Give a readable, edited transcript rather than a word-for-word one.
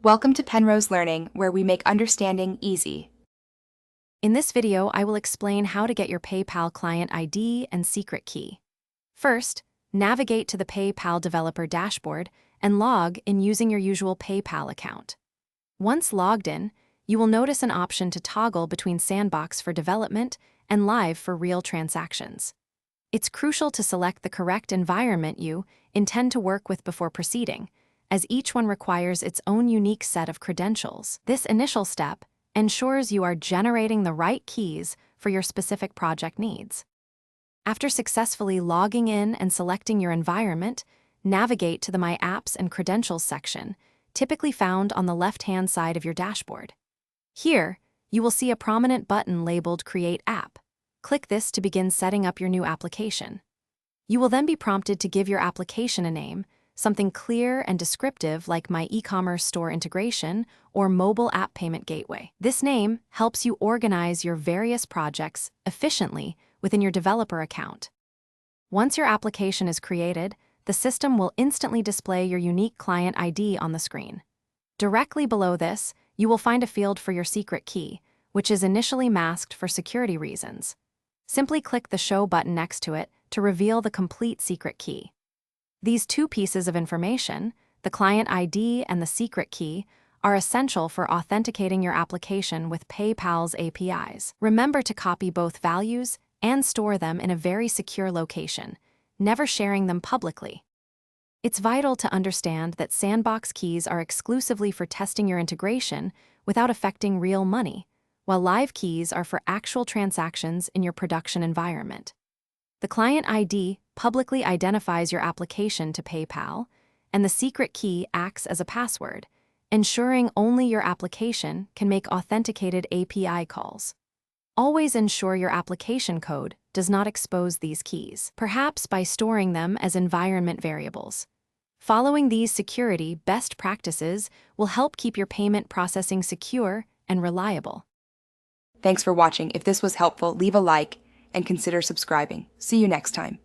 Welcome to Penrose Learning, where we make understanding easy. In this video, I will explain how to get your PayPal client ID and secret key. First, navigate to the PayPal developer dashboard and log in using your usual PayPal account. Once logged in, you will notice an option to toggle between Sandbox for development and Live for real transactions. It's crucial to select the correct environment you intend to work with before proceeding, as each one requires its own unique set of credentials. This initial step ensures you are generating the right keys for your specific project needs. After successfully logging in and selecting your environment, navigate to the My Apps and Credentials section, typically found on the left-hand side of your dashboard. Here, you will see a prominent button labeled Create App. Click this to begin setting up your new application. You will then be prompted to give your application a name, something clear and descriptive like My E-commerce Store Integration or Mobile App Payment Gateway. This name helps you organize your various projects efficiently within your developer account. Once your application is created, the system will instantly display your unique client ID on the screen. Directly below this, you will find a field for your secret key, which is initially masked for security reasons. Simply click the Show button next to it to reveal the complete secret key. These two pieces of information, the client ID and the secret key, are essential for authenticating your application with PayPal's APIs. Remember to copy both values and store them in a very secure location, never sharing them publicly. It's vital to understand that Sandbox keys are exclusively for testing your integration without affecting real money, while Live keys are for actual transactions in your production environment. The client ID publicly identifies your application to PayPal, and the secret key acts as a password, ensuring only your application can make authenticated API calls. Always ensure your application code does not expose these keys, perhaps by storing them as environment variables. Following these security best practices will help keep your payment processing secure and reliable. Thanks for watching. If this was helpful, leave a like and consider subscribing. See you next time.